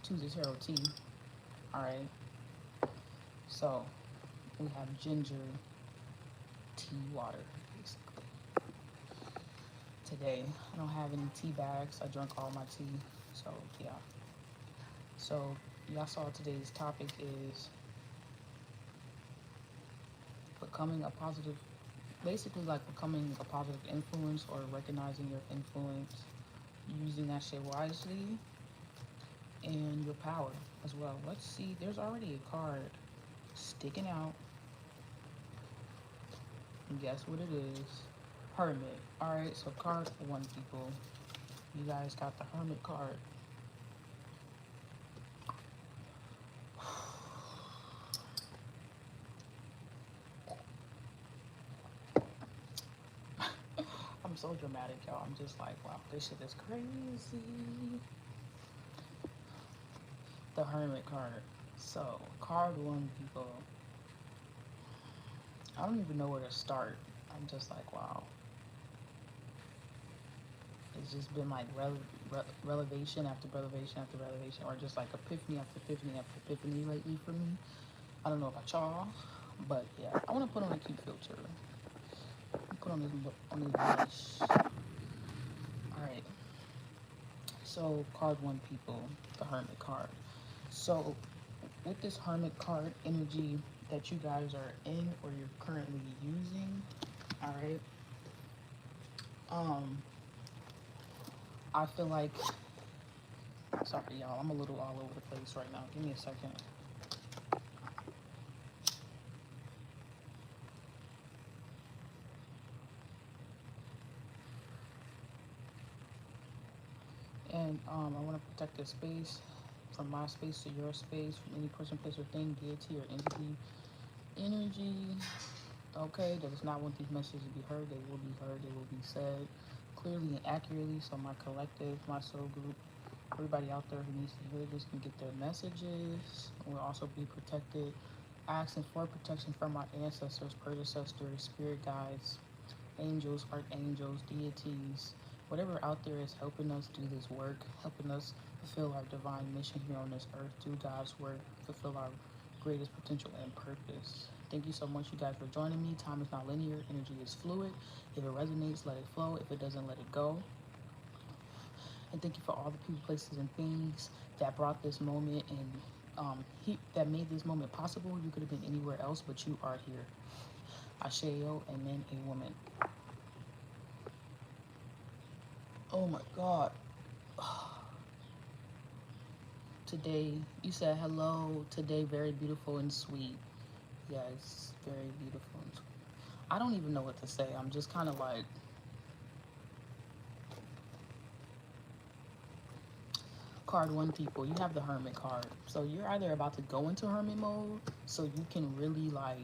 choose a tarot tea. All right. So we have ginger tea water, basically. Today, I don't have any tea bags. I drank all my tea. So, yeah. So, y'all saw today's topic is becoming a positive, basically like becoming a positive influence or recognizing your influence, using that shit wisely, and your power as well. Let's see, there's already a card sticking out. And guess what it is? Hermit. Alright, so card one, people. You guys got the Hermit card. I'm so dramatic, y'all. I'm just like, wow, this shit is crazy. The Hermit card. So, card one, people. I don't even know where to start. I'm just like, wow. It's just been like relevation after relevation after relevation, or just like epiphany after epiphany after epiphany lately for me. I don't know about y'all, but yeah, I want to put on a cute filter. Put on this blush. All right. So card one, people, the Hermit card. So with this Hermit card energy that you guys are in or you're currently using, all right. Um, I feel like, sorry y'all, I'm a little all over the place right now. Give me a second. And I want to protect this space from my space to your space, from any person, place, or thing, deity, or entity, energy. Okay, that does not want these messages to be heard. They will be heard. They will be said clearly and accurately. So my collective, my soul group, everybody out there who needs to hear this can get their messages. We'll also be protected. Asking for protection from our ancestors, predecessors, spirit guides, angels, archangels, deities, whatever out there is helping us do this work, helping us fulfill our divine mission here on this earth, do God's work, fulfill our greatest potential and purpose. Thank you so much, you guys, for joining me. Time is not linear, energy is fluid. If it resonates, let it flow. If it doesn't, let it go. And thank you for all the people, places, and things that brought this moment and that made this moment possible. You could have been anywhere else, but you are here. Asheo, and then a woman. Oh my God. Today, you said hello. Today, very beautiful and sweet. Yes, very beautiful and sweet. I don't even know what to say. I'm just kind of like, card one, people, you have the Hermit card. So you're either about to go into Hermit mode so you can really like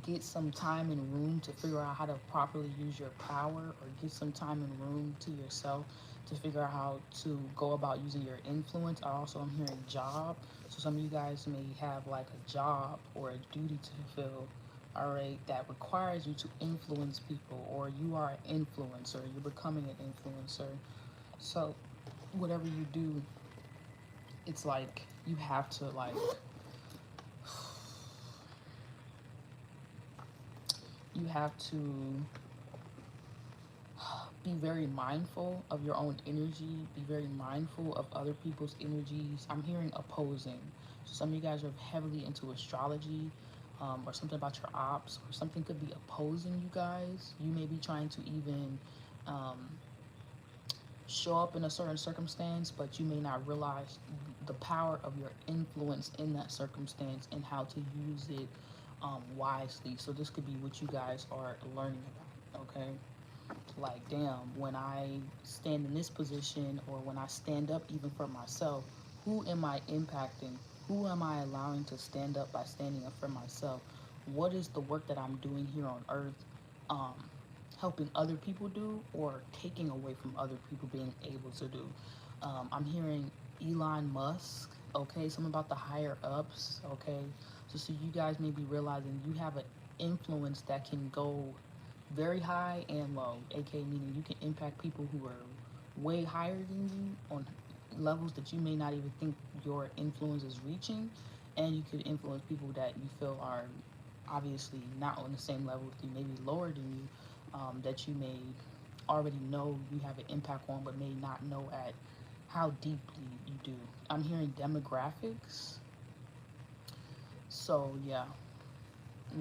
get some time and room to figure out how to properly use your power, or get some time and room to yourself to figure out how to go about using your influence. I also am hearing job. So some of you guys may have like a job or a duty to fulfill, all right, that requires you to influence people, or you are an influencer, you're becoming an influencer. So whatever you do, it's like you have to like you have to be very mindful of your own energy, be very mindful of other people's energies. I'm hearing opposing. So some of you guys are heavily into astrology, or something about your ops, or something could be opposing you guys. You may be trying to even um, show up in a certain circumstance, but you may not realize the power of your influence in that circumstance and how to use it wisely. So this could be what you guys are learning about, okay? Like, damn, when I stand in this position, or when I stand up even for myself, who am I impacting? Who am I allowing to stand up by standing up for myself? What is the work that I'm doing here on earth, um, helping other people do, or taking away from other people being able to do? I'm hearing Elon Musk, okay, something about the higher ups, okay? So you guys may be realizing you have an influence that can go very high and low, aka meaning you can impact people who are way higher than you on levels that you may not even think your influence is reaching, and you could influence people that you feel are obviously not on the same level with you, maybe lower than you, that you may already know you have an impact on, but may not know at how deeply you do. I'm hearing demographics. So yeah,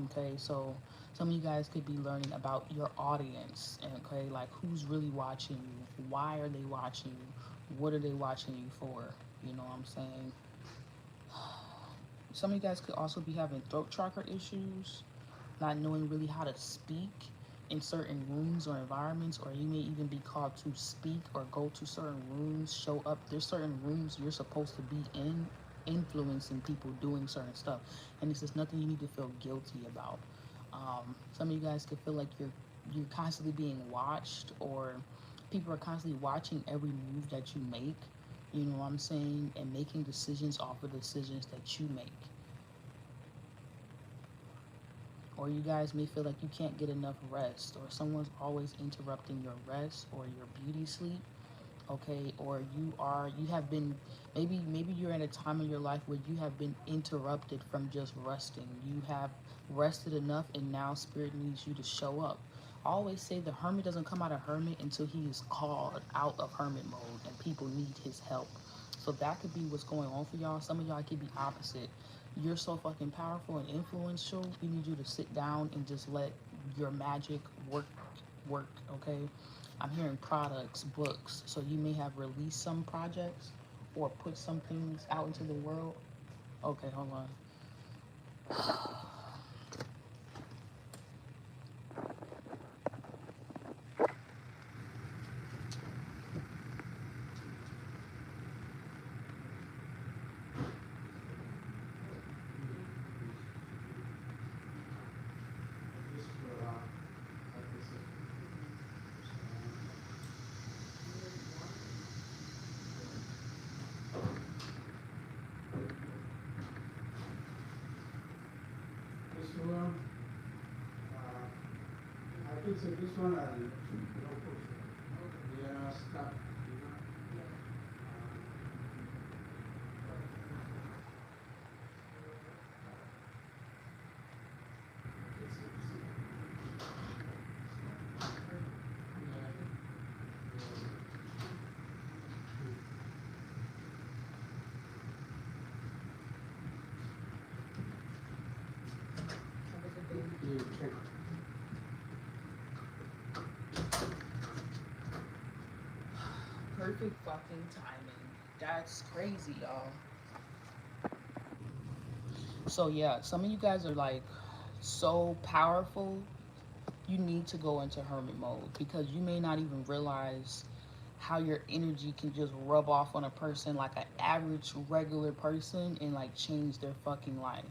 okay. So some of you guys could be learning about your audience, okay, like who's really watching you, why are they watching you, what are they watching you for? You know what I'm saying? Some of you guys could also be having throat chakra issues, not knowing really how to speak in certain rooms or environments, or you may even be called to speak or go to certain rooms, show up. There's certain rooms you're supposed to be in, influencing people doing certain stuff, and this is nothing you need to feel guilty about. Some of you guys could feel like you're constantly being watched, or people are constantly watching every move that you make. You know what I'm saying? And making decisions off of decisions that you make. Or you guys may feel like you can't get enough rest, or someone's always interrupting your rest or your beauty sleep, okay? Or you have been, maybe you're in a time in your life where you have been interrupted from just resting. You have rested enough, and now spirit needs you to show up. I always say the hermit doesn't come out of hermit until he is called out of hermit mode and people need his help. So that could be what's going on for y'all. Some of y'all could be opposite. You're so fucking powerful and influential. We need you to sit down and just let your magic work, okay? I'm hearing products, books. So you may have released some projects or put some things out into the world. Okay, hold on. I think so. This one I'll they are stuck. Perfect fucking timing. That's crazy, y'all. So yeah, some of you guys are like so powerful. You need to go into hermit mode because you may not even realize how your energy can just rub off on a person, like an average regular person, and like change their fucking life.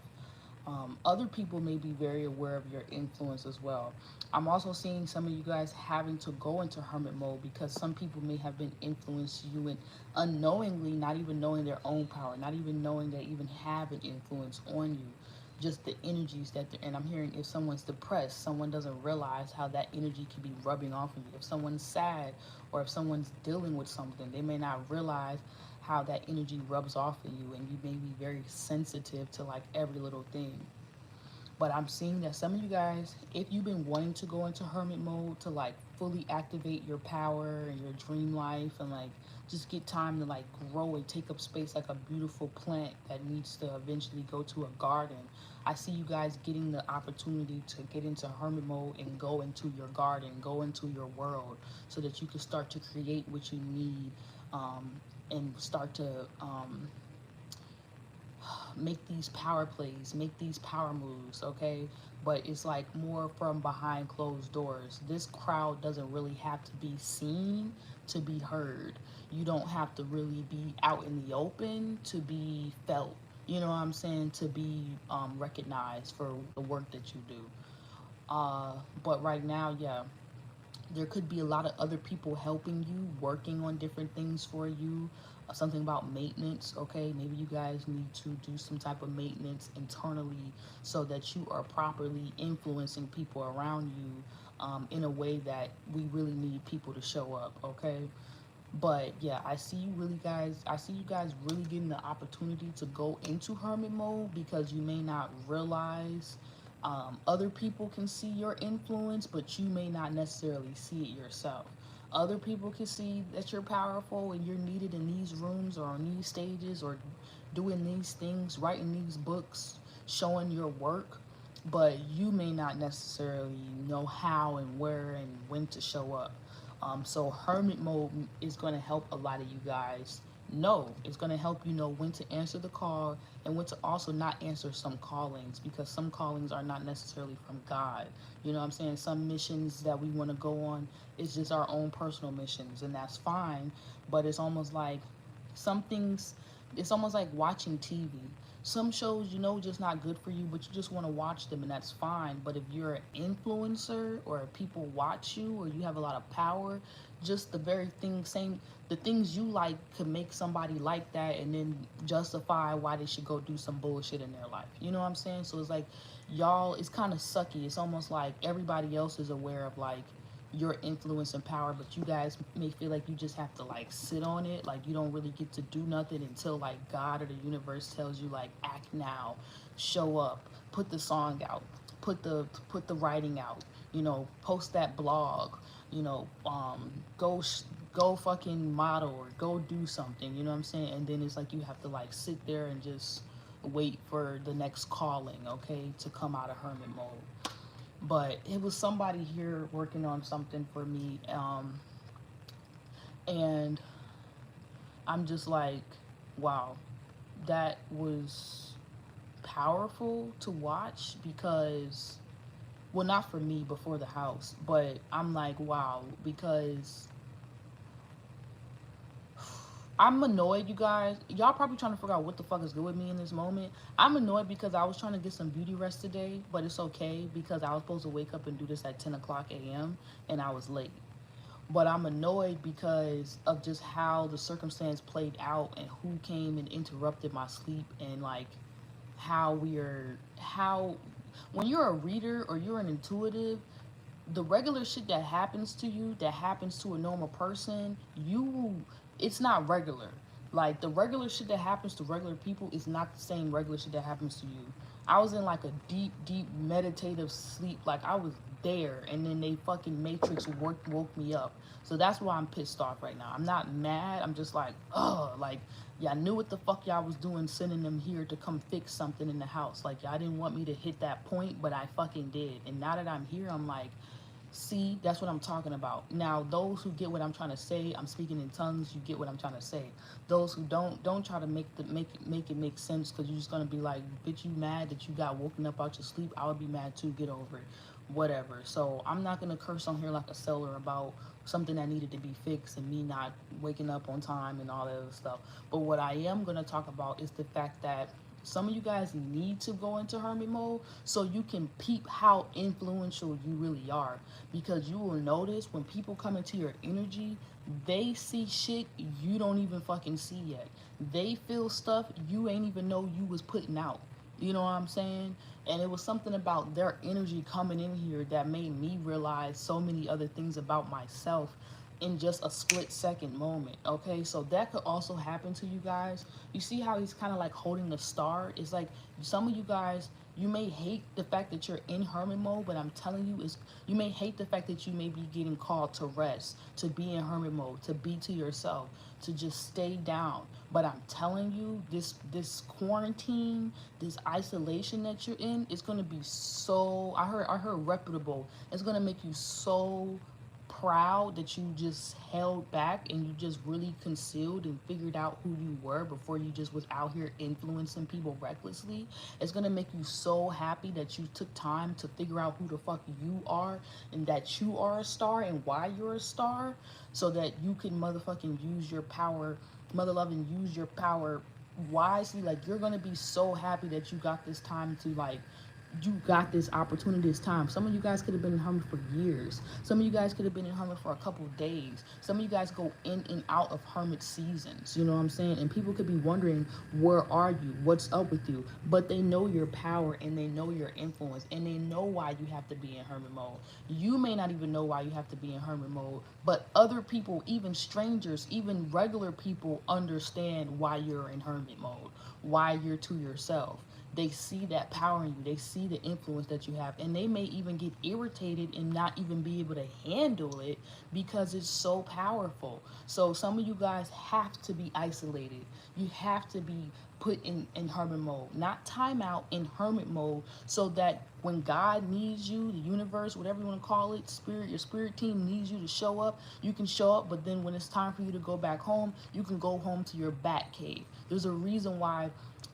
Other people may be very aware of your influence as well. I'm also seeing some of you guys having to go into hermit mode because some people may have been influenced you and unknowingly, not even knowing their own power, not even knowing they even have an influence on you. Just the energies that they're, and I'm hearing if someone's depressed, someone doesn't realize how that energy can be rubbing off of you. If someone's sad or if someone's dealing with something, they may not realize how that energy rubs off of you, and you may be very sensitive to like every little thing. But I'm seeing that some of you guys, if you've been wanting to go into hermit mode to like fully activate your power and your dream life and like just get time to like grow and take up space like a beautiful plant that needs to eventually go to a garden. I see you guys getting the opportunity to get into hermit mode and go into your garden, go into your world so that you can start to create what you need, and start to make these power plays, make these power moves, okay? But it's like more from behind closed doors. This crowd doesn't really have to be seen to be heard. You don't have to really be out in the open to be felt. You know what I'm saying? To be recognized for the work that you do. But right now, yeah, there could be a lot of other people helping you, working on different things for you. Something about maintenance, okay? Maybe you guys need to do some type of maintenance internally so that you are properly influencing people around you, in a way that we really need people to show up, okay? But yeah, I see you guys really getting the opportunity to go into hermit mode because you may not realize other people can see your influence, but you may not necessarily see it yourself. Other people can see that you're powerful and you're needed in these rooms or on these stages or doing these things, writing these books, showing your work, but you may not necessarily know how and where and when to show up. So hermit mode is going to help a lot of you guys know. It's going to help you know when to answer the call and when to also not answer some callings, because some callings are not necessarily from God. You know what I'm saying? Some missions that we want to go on is just our own personal missions, and that's fine. But it's almost like some things, it's almost like watching TV. Some shows, you know, just not good for you, but you just want to watch them, and that's fine. But if you're an influencer or if people watch you or you have a lot of power, just the very thing, same, the things you like could make somebody like that and then justify why they should go do some bullshit in their life. You know what I'm saying? So it's like, y'all, it's kind of sucky. It's almost like everybody else is aware of like your influence and power, but you guys may feel like you just have to like sit on it, like you don't really get to do nothing until like God or the universe tells you like act now, show up, put the song out, put the writing out, you know, post that blog, you know, go fucking model or go do something, you know what I'm saying? And then it's like you have to like sit there and just wait for the next calling, okay, to come out of hermit mode. But it was somebody here working on something for me, and I'm just like, wow, that was powerful to watch because, well, not for me, but for the house. But I'm like, wow, because I'm annoyed, you guys. Y'all probably trying to figure out what the fuck is good with me in this moment. I'm annoyed because I was trying to get some beauty rest today, but it's okay because I was supposed to wake up and do this at 10 o'clock a.m. and I was late. But I'm annoyed because of just how the circumstance played out and who came and interrupted my sleep, and like how when you're a reader or you're an intuitive, the regular shit that happens to you that happens to a normal person, it's not regular. Like the regular shit that happens to regular people is not the same regular shit that happens to you. I was in like a deep meditative sleep, like I was there, and then they fucking matrix woke me up. So that's why I'm pissed off right now. I'm not mad, I'm just like, ugh, like y'all knew what the fuck y'all was doing sending them here to come fix something in the house. Like y'all didn't want me to hit that point, but I fucking did. And now that I'm here, I'm like, see, that's what I'm talking about. Now, those who get what I'm trying to say, I'm speaking in tongues. You get what I'm trying to say. Those who don't try to make it make sense, because you're just gonna be like, bitch, you mad that you got woken up out your sleep? I would be mad too. Get over it, whatever. So I'm not gonna curse on here like a seller about something that needed to be fixed and me not waking up on time and all that other stuff. But what I am gonna talk about is the fact that some of you guys need to go into hermit mode so you can peep how influential you really are, because you will notice when people come into your energy, they see shit you don't even fucking see yet. They feel stuff you ain't even know you was putting out. You know what I'm saying? And it was something about their energy coming in here that made me realize so many other things about myself in just a split second moment. Okay, so that could also happen to you guys. You see how he's kind of like holding the star? It's like some of you guys, you may hate the fact that you're in hermit mode, but I'm telling you, is you may hate the fact that you may be getting called to rest, to be in hermit mode, to be to yourself, to just stay down. But I'm telling you, this quarantine, this isolation that you're in, it's gonna be so. I heard reputable. It's gonna make you so proud that you just held back and you just really concealed and figured out who you were before you just was out here influencing people recklessly. It's gonna make you so happy that you took time to figure out who the fuck you are and that you are a star and why you're a star, so that you can motherfucking use your power, mother loving, use your power wisely. Like you're gonna be so happy that you got this time to like you got this opportunity, this time. Some of you guys could have been in hermit for years. Some of you guys could have been in hermit for a couple of days. Some of you guys go in and out of hermit seasons. You know what I'm saying? And people could be wondering, where are you? What's up with you? But they know your power and they know your influence and they know why you have to be in hermit mode. You may not even know why you have to be in hermit mode, but other people, even strangers, even regular people, understand why you're in hermit mode, why you're to yourself. They see that power in you, they see the influence that you have, and they may even get irritated and not even be able to handle it because it's so powerful. So some of you guys have to be isolated. You have to be put in hermit mode, not timeout, in hermit mode, so that when God needs you, the universe, whatever you want to call it, spirit, your spirit team needs you to show up, you can show up. But then when it's time for you to go back home, you can go home to your bat cave. There's a reason why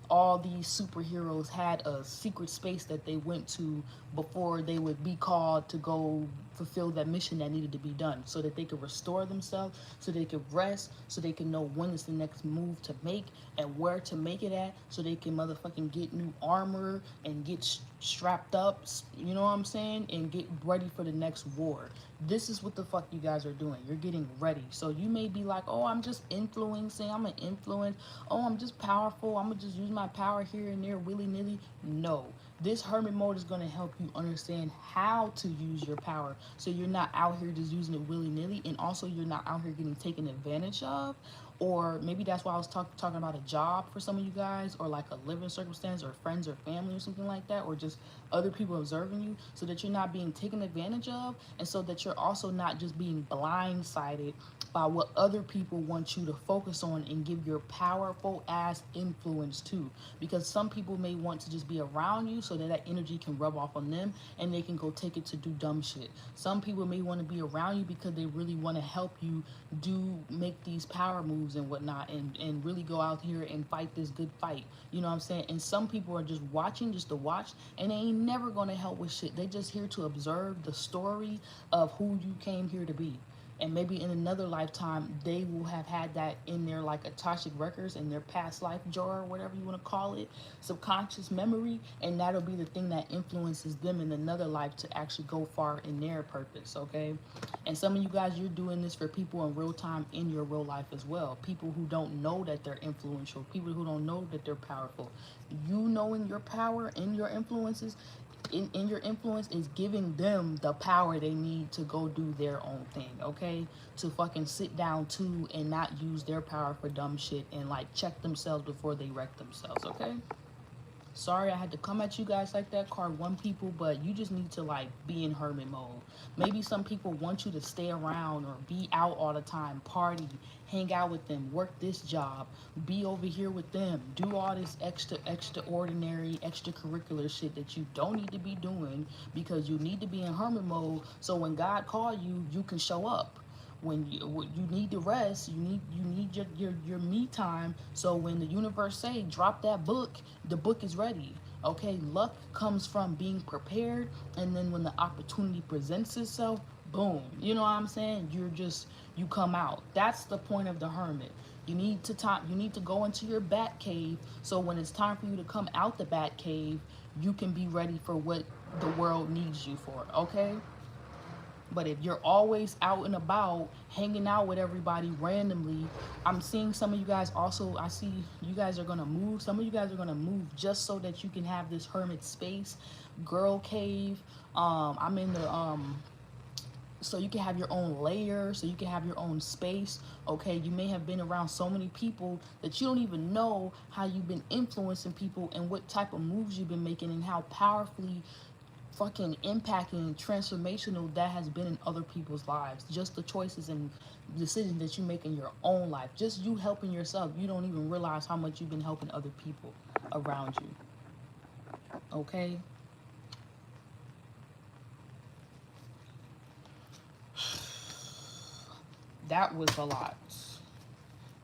all these superheroes had a secret space that they went to before they would be called to go fulfill that mission that needed to be done, so that they could restore themselves, so they could rest, so they can know when is the next move to make and where to make it at, so they can motherfucking get new armor and get strapped up, you know what I'm saying, and get ready for the next war. This is what the fuck you guys are doing. You're getting ready. So you may be like, oh, I'm just influencing, I'm an influence, oh, I'm just powerful, I'm gonna just use my power here and there willy-nilly. No, this hermit mode is going to help you understand how to use your power, so you're not out here just using it willy-nilly, and also you're not out here getting taken advantage of. Or maybe that's why I was talking about a job for some of you guys, or like a living circumstance, or friends or family or something like that, or just other people observing you, so that you're not being taken advantage of, and so that you're also not just being blindsided by what other people want you to focus on and give your powerful ass influence to. Because some people may want to just be around you so that that energy can rub off on them and they can go take it to do dumb shit. Some people may want to be around you because they really want to help you make these power moves and whatnot, and really go out here and fight this good fight. You know what I'm saying? And some people are just watching just to watch, and they ain't never going to help with shit. They just here to observe the story of who you came here to be. And maybe in another lifetime they will have had that in their like Akashic records, in their past life jar, or whatever you want to call it, subconscious memory, and that'll be the thing that influences them in another life to actually go far in their purpose. Okay. And some of you guys, you're doing this for people in real time in your real life as well. People who don't know that they're influential, people who don't know that they're powerful. You knowing your power and your influences in your influence is giving them the power they need to go do their own thing. Okay, to fucking sit down too and not use their power for dumb shit, and like check themselves before they wreck themselves. Okay, sorry I had to come at you guys like that, card one people, but you just need to like be in hermit mode. Maybe some people want you to stay around or be out all the time, party, hang out with them, work this job, be over here with them, do all this extraordinary, extracurricular shit that you don't need to be doing, because you need to be in hermit mode, so when God call you, you can show up. When you need to rest, you need your me time, so when the universe say drop that book, the book is ready. Okay, luck comes from being prepared, and then when the opportunity presents itself, boom, you know what I'm saying, you come out. That's the point of the hermit. You need to go into your bat cave, so when it's time for you to come out the bat cave, you can be ready for what the world needs you for. Okay. But if you're always out and about, hanging out with everybody randomly, I'm seeing some of you guys also, I see you guys are going to move. Some of you guys are going to move just so that you can have this hermit space, girl cave. I'm in the, so you can have your own layer, so you can have your own space. Okay, you may have been around so many people that you don't even know how you've been influencing people and what type of moves you've been making and how powerfully fucking impacting transformational that has been in other people's lives. Just the choices and decisions that you make in your own life, just you helping yourself, you don't even realize how much you've been helping other people around you. Okay, that was a lot.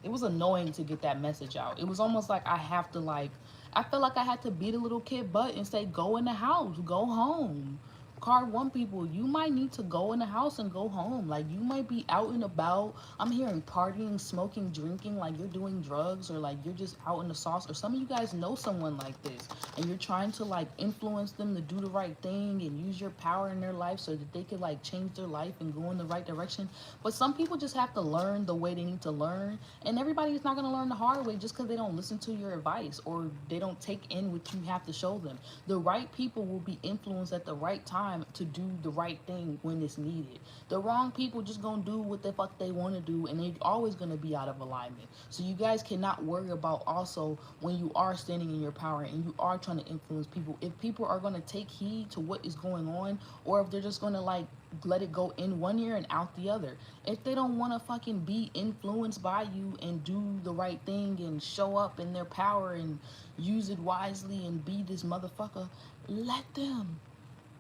It was annoying to get that message out. It was almost like I have to like, I felt like I had to beat a little kid butt and say, go in the house, go home. Card one people, you might need to go in the house and go home. Like you might be out and about. I'm hearing partying, smoking, drinking, like you're doing drugs or like you're just out in the sauce. Or some of you guys know someone like this and you're trying to like influence them to do the right thing and use your power in their life so that they could like change their life and go in the right direction. But some people just have to learn the way they need to learn. And everybody is not going to learn the hard way just because they don't listen to your advice or they don't take in what you have to show them. The right people will be influenced at the right time to do the right thing when it's needed. The wrong people just gonna do what the fuck they want to do, and they're always gonna be out of alignment. So you guys cannot worry about also when you are standing in your power and you are trying to influence people. If people are gonna take heed to what is going on, or if they're just gonna like let it go in one ear and out the other. If they don't want to fucking be influenced by you and do the right thing and show up in their power and use it wisely and be this motherfucker, let them.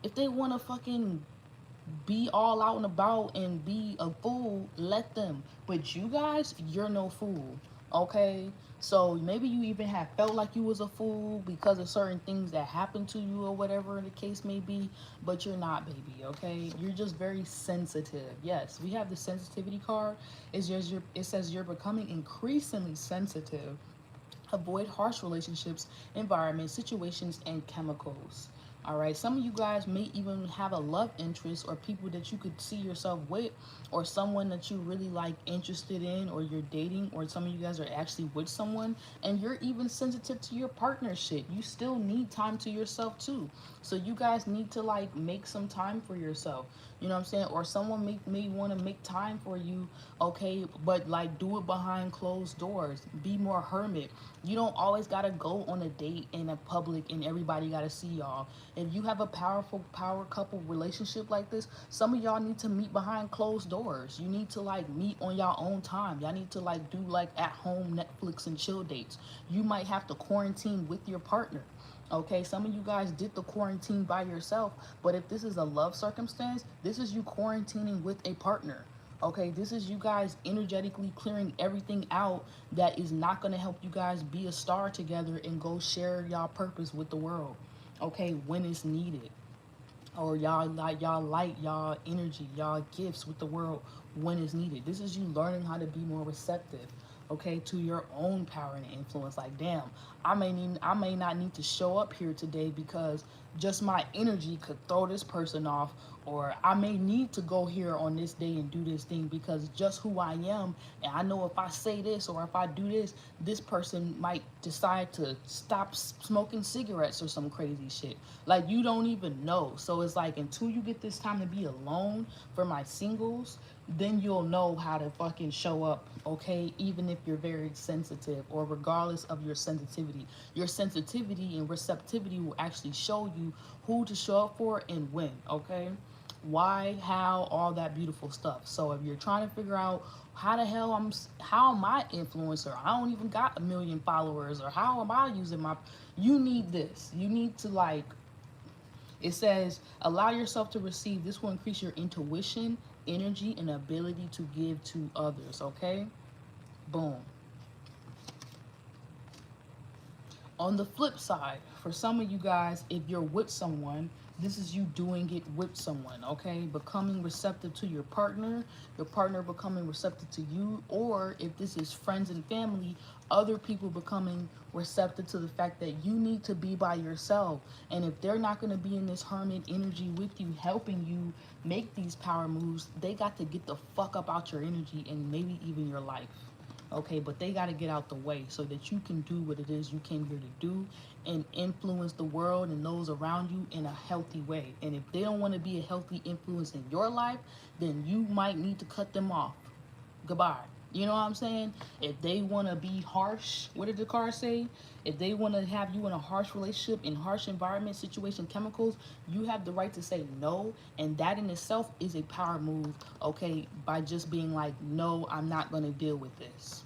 If they want to fucking be all out and about and be a fool, let them. But you guys, you're no fool. Okay? So maybe you even have felt like you was a fool because of certain things that happened to you or whatever the case may be, but you're not, baby, okay? You're just very sensitive. Yes, we have the sensitivity card. It says you're becoming increasingly sensitive. Avoid harsh relationships, environments, situations, and chemicals. All right. Some of you guys may even have a love interest or people that you could see yourself with, or someone that you really like interested in, or you're dating, or some of you guys are actually with someone, and you're even sensitive to your partner shit. You still need time to yourself too. So you guys need to like make some time for yourself. You know what I'm saying? Or someone may want to make time for you, okay, but like do it behind closed doors. Be more hermit. You don't always gotta go on a date in a public and everybody gotta see y'all. If you have a powerful power couple relationship like this, some of y'all need to meet behind closed doors. You need to like meet on your own time. Y'all need to like do like at home Netflix and chill dates. You might have to quarantine with your partner. Okay, some of you guys did the quarantine by yourself, but if this is a love circumstance, this is you quarantining with a partner. Okay, this is you guys energetically clearing everything out that is not going to help you guys be a star together and go share y'all purpose with the world. Okay, when it's needed. Or y'all light, y'all energy, y'all gifts with the world when it's needed. This is you learning how to be more receptive, okay, to your own power and influence. Like, damn, I may not need to show up here today because just my energy could throw this person off, or I may need to go here on this day and do this thing because just who I am, and I know if I say this or if I do this, this person might decide to stop smoking cigarettes or some crazy shit. Like you don't even know. So it's like until you get this time to be alone for my singles, then you'll know how to fucking show up, okay? Even if you're very sensitive or regardless of your sensitivity and receptivity will actually show you who to show up for and when, okay? Why, how, all that beautiful stuff. So if you're trying to figure out how am I influencer? I don't even got a million followers, or how am I using my, you need this. You need to like, it says allow yourself to receive. This will increase your intuition, energy, and ability to give to others, okay? Boom. On the flip side, for some of you guys, if you're with someone, this is you doing it with someone, okay? Becoming receptive to your partner becoming receptive to you, or if this is friends and family, other people becoming receptive to the fact that you need to be by yourself. And if they're not going to be in this hermit energy with you, helping you make these power moves, they got to get the fuck up out your energy and maybe even your life. Okay, but they got to get out the way so that you can do what it is you came here to do and influence the world and those around you in a healthy way. And if they don't want to be a healthy influence in your life, then you might need to cut them off. Goodbye. You know what I'm saying? If they want to be harsh, what did the card say? If they want to have you in a harsh relationship, in harsh environment, situation, chemicals, you have the right to say no. And that in itself is a power move, okay, by just being like, no, I'm not going to deal with this.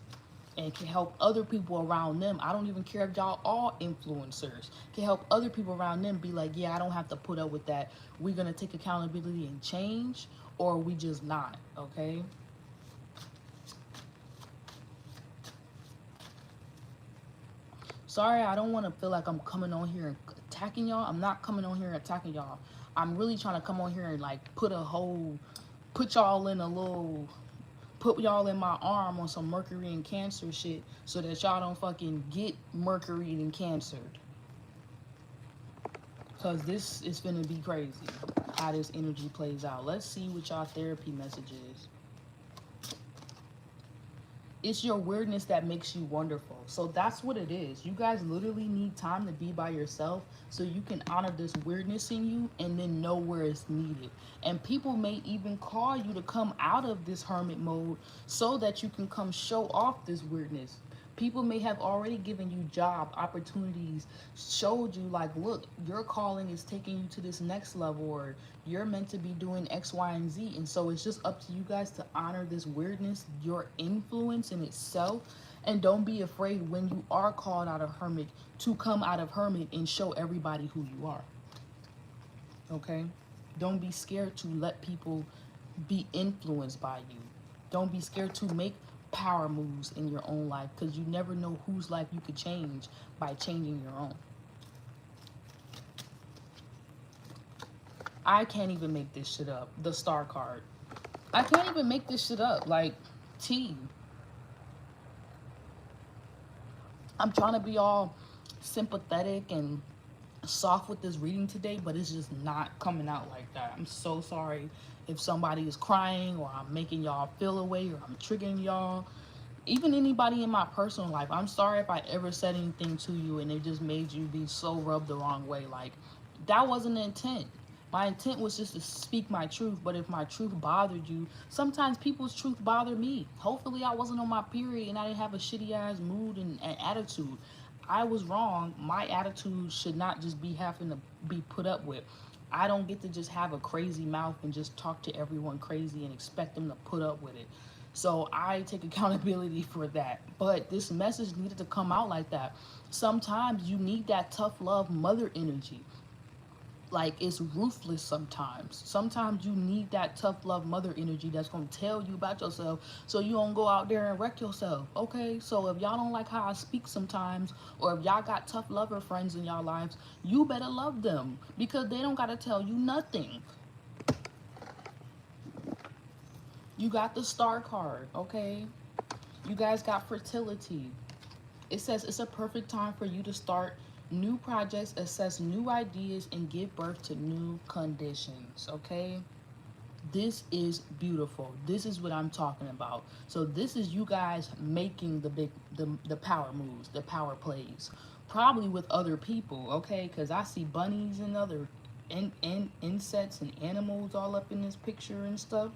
And can help other people around them. I don't even care if y'all all influencers. Can help other people around them be like, yeah, I don't have to put up with that. We're going to take accountability and change, or we just not, okay? Sorry, I don't want to feel like I'm coming on here and attacking y'all. I'm not coming on here and attacking y'all. I'm really trying to come on here and like put y'all in a little, put y'all in my arm on some Mercury and Cancer shit so that y'all don't fucking get Mercury and Cancered. Because this is gonna be crazy how this energy plays out. Let's see what y'all therapy message is. It's your weirdness that makes you wonderful. So that's what it is. You guys literally need time to be by yourself so you can honor this weirdness in you and then know where it's needed. And people may even call you to come out of this hermit mode so that you can come show off this weirdness. People may have already given you job opportunities, showed you like, look, your calling is taking you to this next level, or you're meant to be doing X, Y, and Z. And so it's just up to you guys to honor this weirdness, your influence in itself. And don't be afraid when you are called out of hermit to come out of hermit and show everybody who you are. Okay? Don't be scared to let people be influenced by you. Don't be scared to make power moves in your own life, because you never know whose life you could change by changing your own. I can't even make this shit up. The star card. I can't even make this shit up. Like, T. I'm trying to be all sympathetic and soft with this reading today, but it's just not coming out like that. I'm so sorry if somebody is crying or I'm making y'all feel away or I'm triggering y'all. Even anybody in my personal life, I'm sorry if I ever said anything to you and it just made you be so rubbed the wrong way. Like, that wasn't the intent. My intent was just to speak my truth, but if my truth bothered you, sometimes people's truth bothered me. Hopefully I wasn't on my period and I didn't have a shitty ass mood and attitude. I was wrong. My attitude should not just be having to be put up with. I don't get to just have a crazy mouth and just talk to everyone crazy and expect them to put up with it. So I take accountability for that. But this message needed to come out like that. Sometimes you need that tough love mother energy. Like, it's ruthless sometimes. Sometimes you need that tough love mother energy that's going to tell you about yourself so you don't go out there and wreck yourself. Okay, so if y'all don't like how I speak sometimes, or if y'all got tough lover friends in y'all lives, you better love them, because they don't got to tell you nothing. You got the star card. Okay, you guys got fertility. It says it's a perfect time for you to start new projects, assess new ideas, and give birth to new conditions. Okay, this is beautiful. This is what I'm talking about. So this is you guys making the power moves, the power plays, probably with other people. Okay, because I see bunnies and other insects and animals all up in this picture and stuff.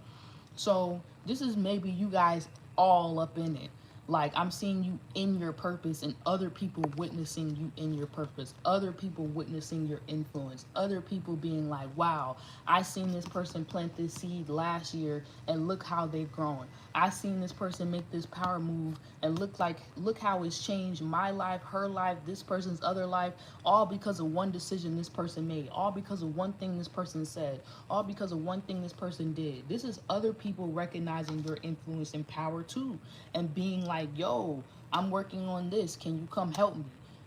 So this is maybe you guys all up in it. Like, I'm seeing you in your purpose and other people witnessing you in your purpose. Other people witnessing your influence. Other people being like, wow, I seen this person plant this seed last year and look how they've grown. I seen this person make this power move and look how it's changed my life, her life, this person's other life, all because of one decision this person made, all because of one thing this person said, all because of one thing this person did. This is other people recognizing your influence and power too, and being like, yo, I'm working on this, can you come help me?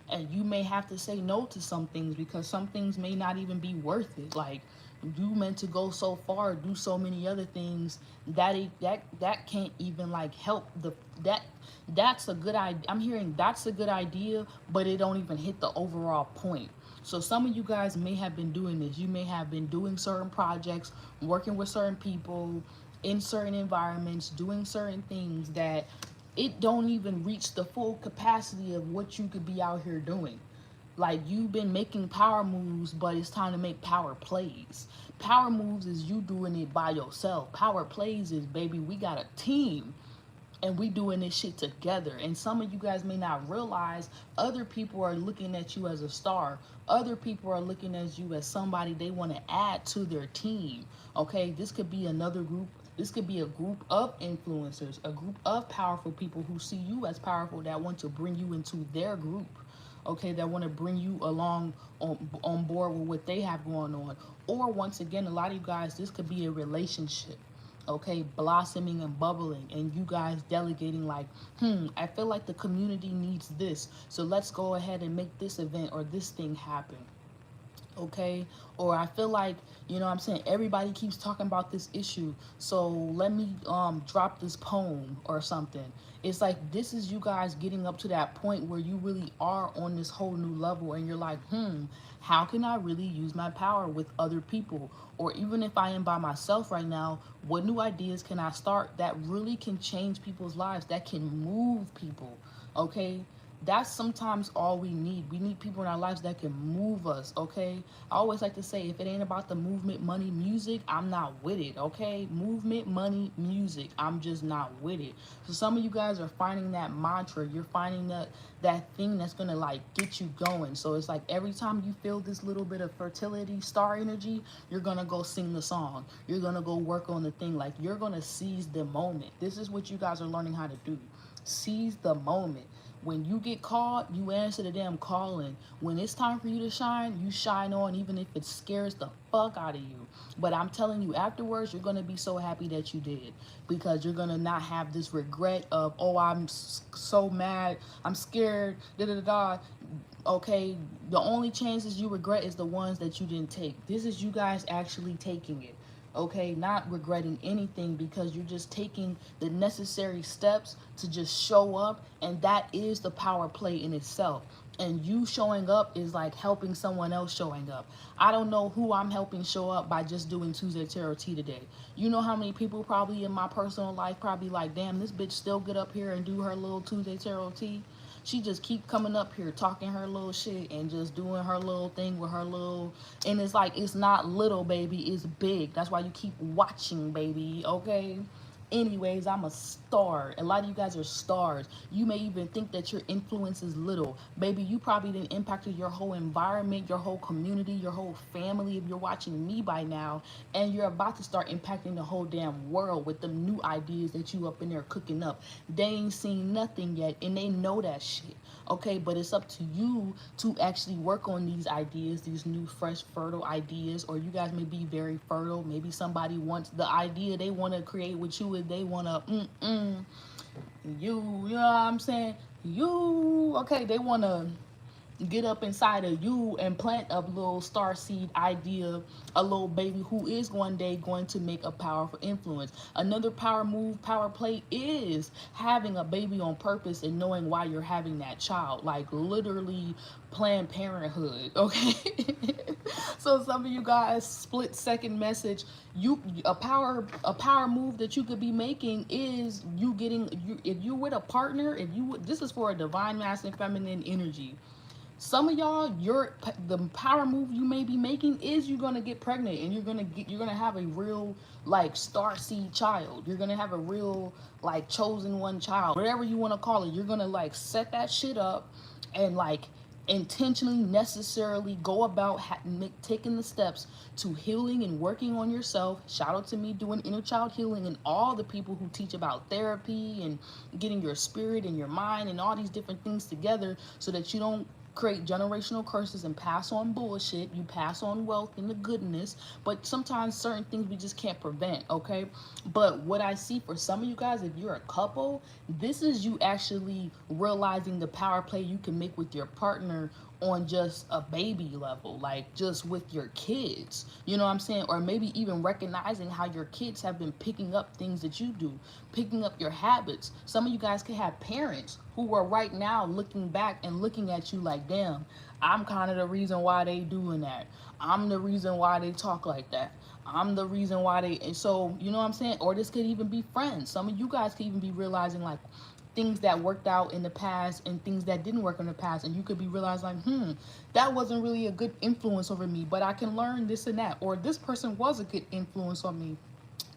And you may have to say no to some things, because some things may not even be worth it. Like, you meant to go so far, do so many other things that can't even like help the that's a good idea. I'm hearing that's a good idea, but it don't even hit the overall point. So some of you guys may have been doing this. You may have been doing certain projects, working with certain people, in certain environments, doing certain things that it don't even reach the full capacity of what you could be out here doing. Like, you've been making power moves, but it's time to make power plays. Power moves is you doing it by yourself. Power plays is, baby, we got a team and we doing this shit together. And some of you guys may not realize other people are looking at you as a star. Other people are looking at you as somebody they want to add to their team. Okay, this could be another group. This could be a group of influencers, a group of powerful people who see you as powerful, that want to bring you into their group. Okay, that want to bring you along on board with what they have going on. Or once again, a lot of you guys, this could be a relationship. Okay, blossoming and bubbling, and you guys delegating like, I feel like the community needs this, so let's go ahead and make this event or this thing happen. okay? Or I feel like, you know what I'm saying, everybody keeps talking about this issue, so let me drop this poem or something. It's like this is you guys getting up to that point where you really are on this whole new level and you're like, how can I really use my power with other people? Or even if I am by myself right now, what new ideas can I start that really can change people's lives, that can move people, okay? That's sometimes all we need. We need people in our lives that can move us, okay? I always like to say, if it ain't about the movement, money, music, I'm not with it, okay? Movement, money, music, I'm just not with it. So some of you guys are finding that mantra. You're finding that thing that's gonna like get you going. So it's like every time you feel this little bit of fertility, star energy, you're gonna go sing the song. You're gonna go work on the thing. Like you're gonna seize the moment. This is what you guys are learning how to do. Seize the moment. When you get called, you answer the damn calling. When it's time for you to shine, you shine on, even if it scares the fuck out of you. But I'm telling you, afterwards, you're gonna be so happy that you did, because you're gonna not have this regret of, oh, I'm so mad, I'm scared, da da da da. Okay, the only chances you regret is the ones that you didn't take. This is you guys actually taking it, okay, not regretting anything, because you're just taking the necessary steps to just show up, and that is the power play in itself. And you showing up is like helping someone else showing up. I don't know who I'm helping show up by just doing Tuesday Tarot Tea today. You know how many people probably in my personal life probably like, damn, this bitch still get up here and do her little Tuesday Tarot Tea. She just keep coming up here talking her little shit and just doing her little thing with her little, and it's like, it's not little, baby, it's big. That's why you keep watching, baby, okay? Anyways, I'm a star. A lot of you guys are stars. You may even think that your influence is little. Baby, you probably didn't impact your whole environment, your whole community, your whole family if you're watching me by now. And you're about to start impacting the whole damn world with the new ideas that you up in there cooking up. They ain't seen nothing yet, and they know that shit. Okay, but it's up to you to actually work on these ideas, these new, fresh, fertile ideas. Or you guys may be very fertile. Maybe somebody wants the idea they want to create with you, and they want to, you know what I'm saying? Okay, they want to get up inside of you and plant a little star seed idea, a little baby who is one day going to make a powerful influence. Another power move, power play is having a baby on purpose and knowing why you're having that child. Like literally Planned Parenthood, okay? So some of you guys, split second message, you a power move that you could be making is you getting, you if you're with a partner, if you, this is for a divine masculine feminine energy. Some of y'all, the power move you may be making is you're gonna get pregnant, and you're gonna have a real like star seed child. You're gonna have a real like chosen one child, whatever you want to call it. You're gonna like set that shit up and like intentionally, necessarily go about taking the steps to healing and working on yourself. Shout out to me doing inner child healing, and all the people who teach about therapy and getting your spirit and your mind and all these different things together, so that you don't create generational curses and pass on bullshit. You pass on wealth and the goodness, but sometimes certain things we just can't prevent, okay? But what I see for some of you guys, if you're a couple, this is you actually realizing the power play you can make with your partner on just a baby level, like just with your kids, you know what I'm saying? Or maybe even recognizing how your kids have been picking up things that you do, picking up your habits. Some of you guys could have parents who are right now looking back and looking at you like, damn, I'm kind of the reason why they doing that. I'm the reason why they talk like that. I'm the reason why they, and so, you know what I'm saying? Or this could even be friends. Some of you guys could even be realizing like things that worked out in the past and things that didn't work in the past, and you could be realizing like, that wasn't really a good influence over me, but I can learn this and that. Or this person was a good influence on me,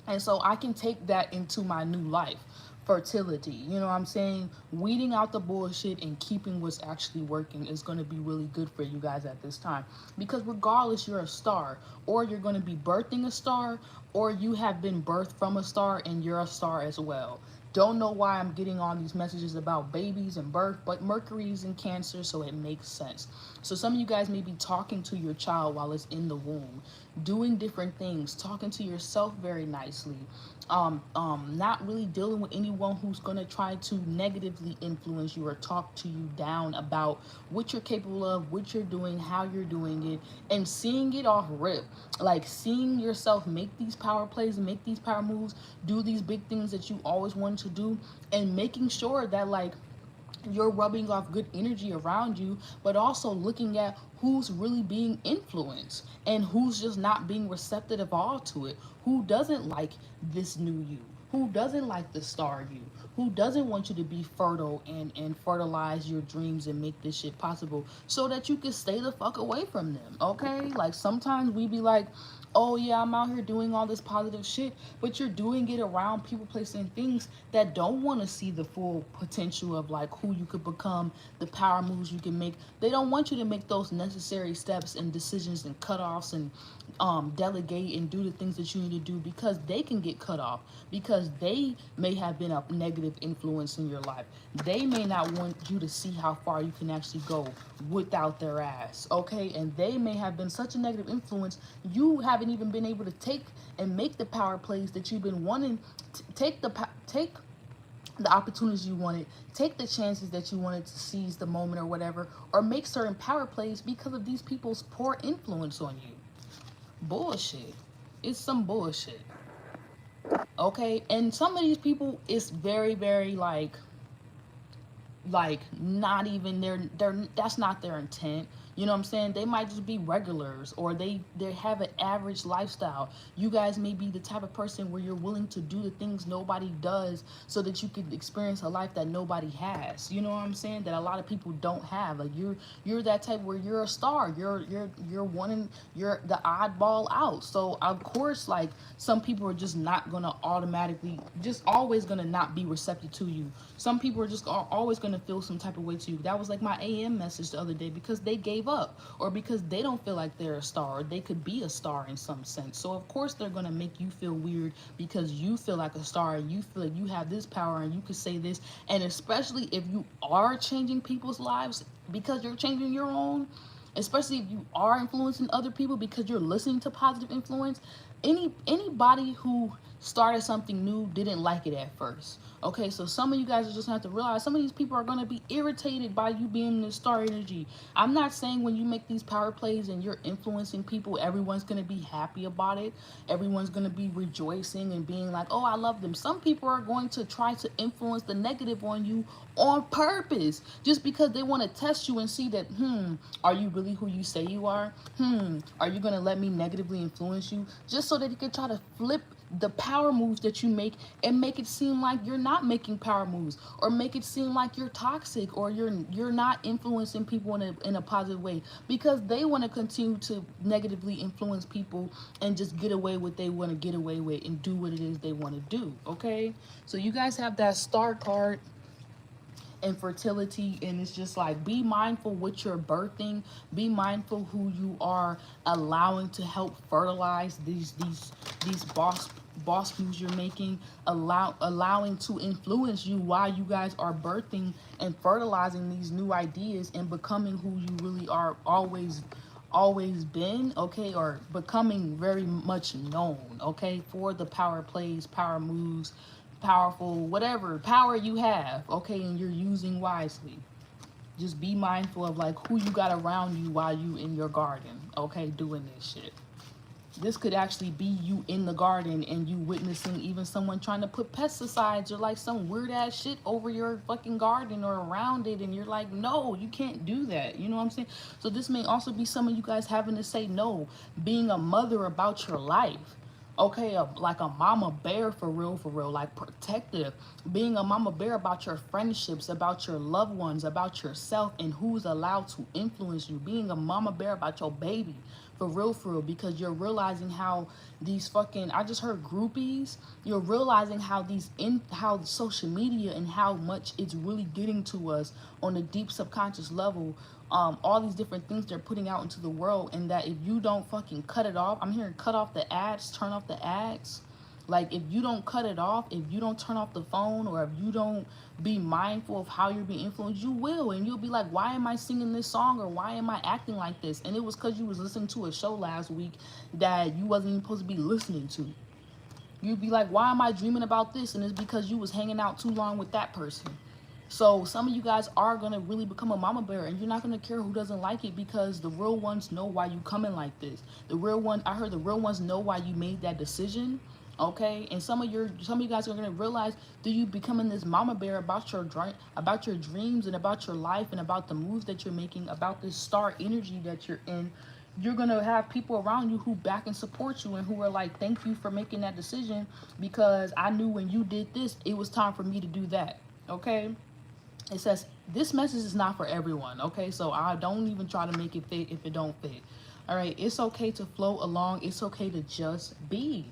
and so I can take that into my new life. Fertility, you know what I'm saying? Weeding out the bullshit and keeping what's actually working is going to be really good for you guys at this time, because regardless, you're a star, or you're going to be birthing a star, or you have been birthed from a star and you're a star as well. Don't know why I'm getting all these messages about babies and birth, but Mercury's in Cancer, so it makes sense. So some of you guys may be talking to your child while it's in the womb, doing different things, talking to yourself very nicely, not really dealing with anyone who's gonna try to negatively influence you or talk to you down about what you're capable of, what you're doing, how you're doing it, and seeing it off rip. Like seeing yourself make these power plays, make these power moves, do these big things that you always wanted to do, and making sure that like you're rubbing off good energy around you, but also looking at who's really being influenced and who's just not being receptive at all to it. Who doesn't like this new you? Who doesn't like the star you? Who doesn't want you to be fertile and fertilize your dreams and make this shit possible so that you can stay the fuck away from them, okay? Like sometimes we be like, oh yeah, I'm out here doing all this positive shit, but you're doing it around people, places, and things that don't want to see the full potential of like who you could become, the power moves you can make. They don't want you to make those necessary steps and decisions and cutoffs and delegate and do the things that you need to do because they can get cut off, because they may have been a negative influence in your life. They may not want you to see how far you can actually go without their ass, okay? And they may have been such a negative influence, you haven't even been able to take and make the power plays that you've been wanting. Take the opportunities you wanted, take the chances that you wanted to seize the moment or whatever, or make certain power plays because of these people's poor influence on you. Bullshit. It's some bullshit. Okay? And some of these people, it's very, very like not even their that's not their intent. You know what I'm saying? They might just be regulars, or they have an average lifestyle. You guys may be the type of person where you're willing to do the things nobody does so that you can experience a life that nobody has. You know what I'm saying? That a lot of people don't have. Like you're that type where you're a star. You're the oddball out. So of course, like some people are just not gonna automatically, just always gonna not be receptive to you. Some people are just always gonna feel some type of way to you. That was like my AM message the other day, because they gave up, or because they don't feel like they're a star, or they could be a star in some sense. So of course they're gonna make you feel weird because you feel like a star and you feel like you have this power and you could say this. And especially if you are changing people's lives because you're changing your own, especially if you are influencing other people because you're listening to positive influence. Anybody who started something new didn't like it at first. Okay, so some of you guys are just gonna have to realize some of these people are gonna be irritated by you being in the star energy. I'm not saying when you make these power plays and you're influencing people, everyone's gonna be happy about it. Everyone's gonna be rejoicing and being like, oh, I love them. Some people are going to try to influence the negative on you on purpose, just because they want to test you and see that, are you really who you say you are? Are you gonna let me negatively influence you, just so that you can try to flip the power moves that you make and make it seem like you're not making power moves, or make it seem like you're toxic, or you're not influencing people in a positive way, because they want to continue to negatively influence people and just get away what they want to get away with and do what it is they want to do. Okay, so you guys have that star card and fertility, and it's just like, be mindful what you're birthing, be mindful who you are allowing to help fertilize these boss moves you're making, allowing to influence you while you guys are birthing and fertilizing these new ideas and becoming who you really are always been, okay, or becoming very much known, okay, for the power plays, power moves, powerful, whatever power you have, okay, and you're using wisely. Just be mindful of like who you got around you while you in your garden, okay, doing this shit. This could actually be you in the garden and you witnessing even someone trying to put pesticides or like some weird ass shit over your fucking garden or around it, and you're like, no, you can't do that. You know what I'm saying? So this may also be some of you guys having to say no, being a mother about your life. Okay, like a mama bear for real, like protective. Being a mama bear about your friendships, about your loved ones, about yourself, and who's allowed to influence you. Being a mama bear about your baby, for real, because you're realizing how these fucking, I just heard groupies. You're realizing how how social media and how much it's really getting to us on a deep subconscious level. All these different things they're putting out into the world, and that if you don't fucking cut it off, I'm hearing cut off the ads, turn off the ads. Like, if you don't cut it off, if you don't turn off the phone, or if you don't be mindful of how you're being influenced, you will. And you'll be like, why am I singing this song, or why am I acting like this? And it was because you was listening to a show last week that you wasn't even supposed to be listening to. You'd be like, why am I dreaming about this? And it's because you was hanging out too long with that person. So some of you guys are going to really become a mama bear, and you're not going to care who doesn't like it, because the real ones know why you coming like this. The real one, I heard the real ones know why you made that decision. Okay, and some of you guys are gonna realize that you becoming this mama bear about your dreams, and about your life, and about the moves that you're making, about this star energy that you're in. You're gonna have people around you who back and support you, and who are like, thank you for making that decision, because I knew when you did this, it was time for me to do that. Okay, it says this message is not for everyone. Okay, so I don't even try to make it fit if it don't fit. All right, it's okay to float along. It's okay to just be.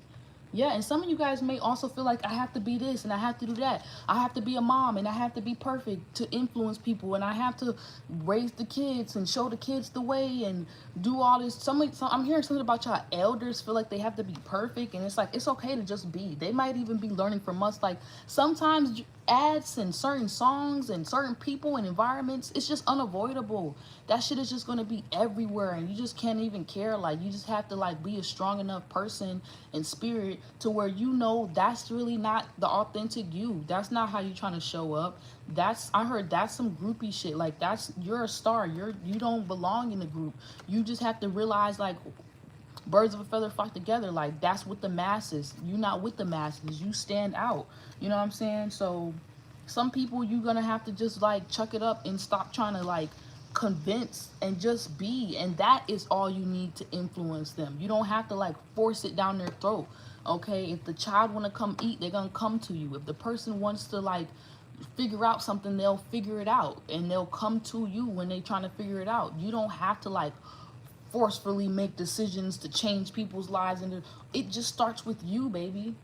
Yeah, and some of you guys may also feel like, I have to be this and I have to do that. I have to be a mom and I have to be perfect to influence people, and I have to raise the kids and show the kids the way and do all this. I'm hearing something about y'all elders feel like they have to be perfect, and it's like, it's okay to just be. They might even be learning from us. Like, sometimes ads and certain songs and certain people and environments, it's just unavoidable. That shit is just going to be everywhere, and you just can't even care. Like, you just have to like be a strong enough person and spirit to where you know that's really not the authentic you. That's not how you're trying to show up. I heard that's some groupie shit. Like, you're a star. You don't belong in the group. You just have to realize, like, birds of a feather flock together. Like, that's with the masses. You're not with the masses. You stand out. You know what I'm saying? So some people, you're gonna have to just like chuck it up and stop trying to like convince, and just be. And that is all you need to influence them. You don't have to like force it down their throat. Okay, if the child want to come eat, they're gonna come to you. If the person wants to like figure out something, they'll figure it out, and they'll come to you when they trying to figure it out. You don't have to like forcefully make decisions to change people's lives, and it just starts with you, baby.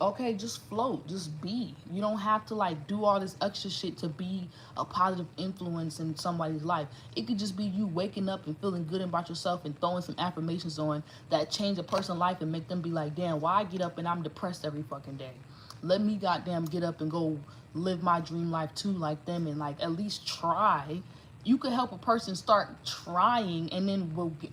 Okay, just float, just be. You don't have to like do all this extra shit to be a positive influence in somebody's life. It could just be you waking up and feeling good about yourself, and throwing some affirmations on that change a person's life and make them be like, damn, why I get up and I'm depressed every fucking day? Let me goddamn get up and go live my dream life too, like them, and like at least try. You could help a person start trying, and then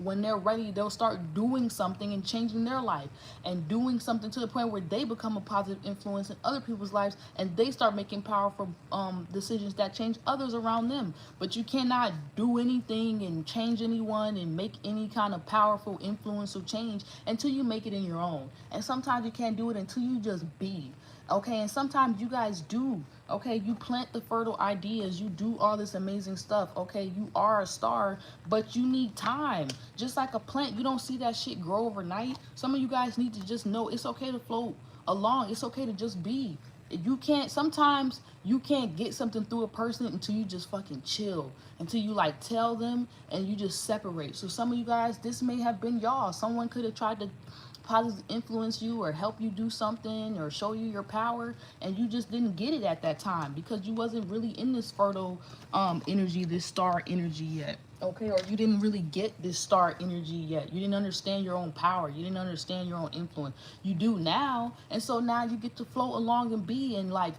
when they're ready, they'll start doing something and changing their life, and doing something to the point where they become a positive influence in other people's lives, and they start making powerful decisions that change others around them. But you cannot do anything and change anyone and make any kind of powerful influence or change until you make it in your own. And sometimes you can't do it until you just be. Okay, and sometimes you guys do. Okay, you plant the fertile ideas, you do all this amazing stuff. Okay, you are a star, but you need time. Just like a plant, you don't see that shit grow overnight. Some of you guys need to just know it's okay to float along. It's okay to just be. Sometimes you can't get something through a person until you just fucking chill, until you like tell them and you just separate. So some of you guys, this may have been y'all. Someone could have tried to positively influence you or help you do something or show you your power, and you just didn't get it at that time because you wasn't really in this fertile energy, this star energy yet. Okay, or you didn't really get this star energy yet. You didn't understand your own power. You didn't understand your own influence. You do now, and so now you get to float along and be, and like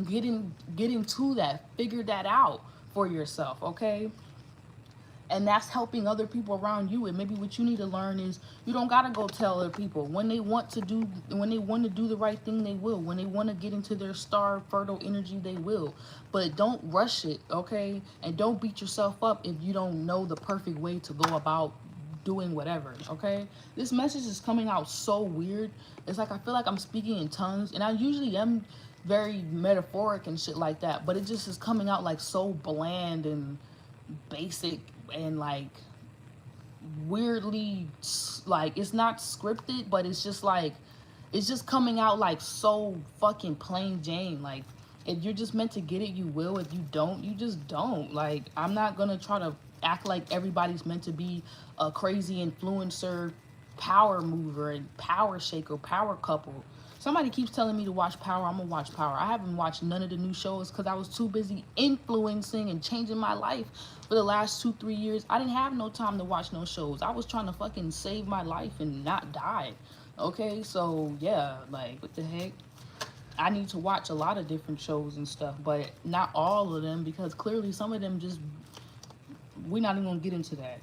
get into that, figure that out for yourself. Okay, and that's helping other people around you. And maybe what you need to learn is you don't gotta go tell other people. When they want to do the right thing, they will. When they want to get into their star fertile energy, they will. But don't rush it, okay? And don't beat yourself up if you don't know the perfect way to go about doing whatever. Okay, this message is coming out so weird. It's like I feel like I'm speaking in tongues, and I usually am very metaphoric and shit like that, but it just is coming out like so bland and basic, and like weirdly, like it's not scripted, but it's just like it's just coming out like so fucking plain Jane. Like, if you're just meant to get it, you will. If you don't, you just don't. Like, I'm not gonna try to act like everybody's meant to be a crazy influencer, power mover, and power shaker, power couple. Somebody keeps telling me to watch Power. I'm gonna watch Power. I haven't watched none of the new shows because I was too busy influencing and changing my life for the last 2-3 years. I didn't have no time to watch no shows. I was trying to fucking save my life and not die. Okay, so yeah, like what the heck? I need to watch a lot of different shows and stuff, but not all of them because clearly some of them just we're not even gonna get into that.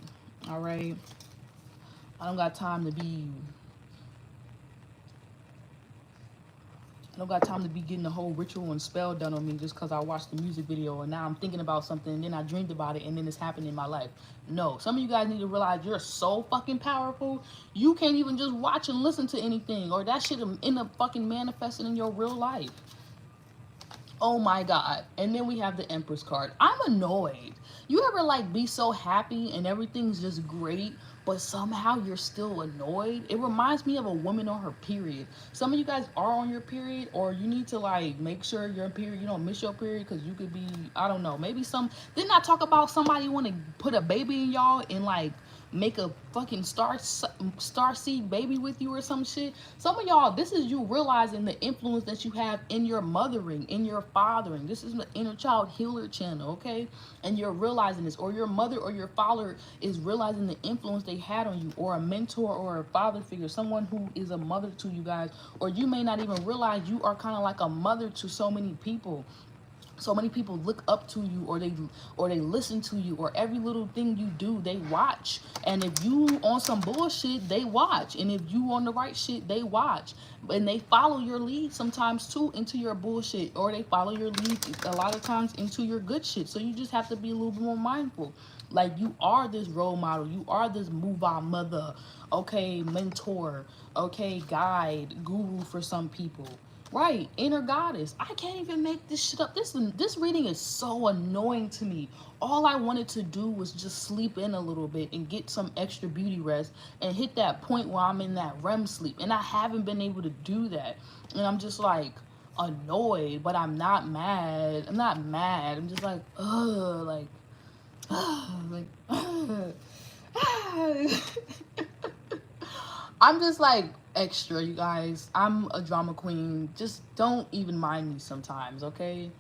All right, I don't got time to be. I don't got time to be getting the whole ritual and spell done on me just because I watched the music video and now I'm thinking about something and then I dreamed about it and then it's happened in my life. No, some of you guys need to realize you're so fucking powerful. You can't even just watch and listen to anything or that shit end up fucking manifesting in your real life. Oh my god. And then we have the Empress card. I'm annoyed. You ever like be so happy and everything's just great, but somehow you're still annoyed? It reminds me of a woman on her period. Some of you guys are on your period, or you need to like make sure your period, you don't miss your period because you could be, I don't know, maybe some. Didn't I talk about somebody want to put a baby in y'all and like make a fucking star seed baby with you or some shit? Some of y'all, this is you realizing the influence that you have in your mothering, in your fathering. This is the Inner Child Healer channel, okay? And you're realizing this, or your mother or your father is realizing the influence they had on you, or a mentor or a father figure, someone who is a mother to you guys, or you may not even realize you are kind of like a mother to so many people. So many people look up to you, or they listen to you, or every little thing you do they watch. And if you on some bullshit they watch, and if you on the right shit they watch, and they follow your lead sometimes too into your bullshit, or they follow your lead a lot of times into your good shit. So you just have to be a little bit more mindful. Like, you are this role model, you are this move on mother, okay, mentor, okay, guide, guru for some people. Right, inner goddess. I can't even make this shit up. This reading is so annoying to me. All I wanted to do was just sleep in a little bit and get some extra beauty rest and hit that point where I'm in that REM sleep. And I haven't been able to do that. And I'm just like annoyed, but I'm not mad. I'm not mad. I'm just like, ugh, like, like, I'm just like extra, you guys. I'm a drama queen. Just don't even mind me sometimes, okay?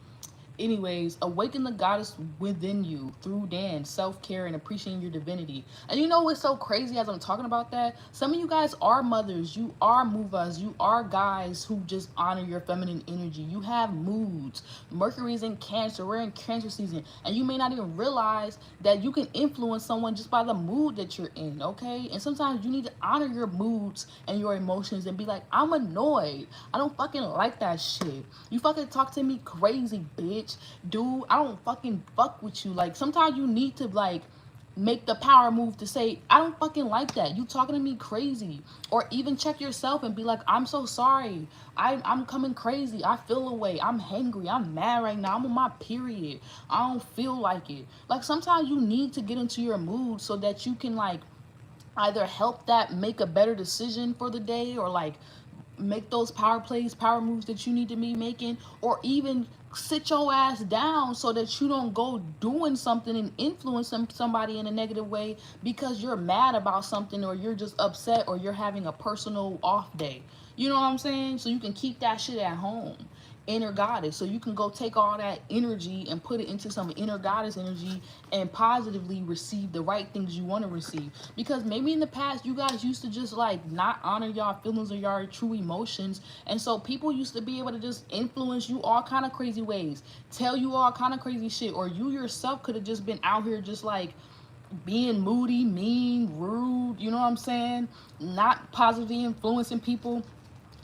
Anyways, awaken the goddess within you through dance, self-care, and appreciating your divinity. And you know what's so crazy as I'm talking about that? Some of you guys are mothers, you are movers, you are guys who just honor your feminine energy. You have moods. Mercury's in Cancer, we're in Cancer season, and you may not even realize that you can influence someone just by the mood that you're in, okay? And sometimes you need to honor your moods and your emotions and be like, I'm annoyed. I don't fucking like that shit. You fucking talk to me crazy, bitch. Dude, I don't fucking fuck with you. Like, sometimes you need to like make the power move to say, I don't fucking like that. You talking to me crazy. Or even check yourself and be like, I'm so sorry. I'm coming crazy. I feel away. I'm hangry. I'm mad right now. I'm on my period. I don't feel like it. Like, sometimes you need to get into your mood so that you can like either help that make a better decision for the day, or like make those power plays, power moves that you need to be making, or even sit your ass down so that you don't go doing something and influencing somebody in a negative way because you're mad about something, or you're just upset, or you're having a personal off day. You know what I'm saying? So you can keep that shit at home. Inner goddess, so you can go take all that energy and put it into some inner goddess energy and positively receive the right things you want to receive. Because maybe in the past you guys used to just like not honor y'all feelings or y'all true emotions, and so people used to be able to just influence you all kind of crazy ways, tell you all kind of crazy shit, or you yourself could have just been out here just like being moody, mean, rude, you know what I'm saying, not positively influencing people,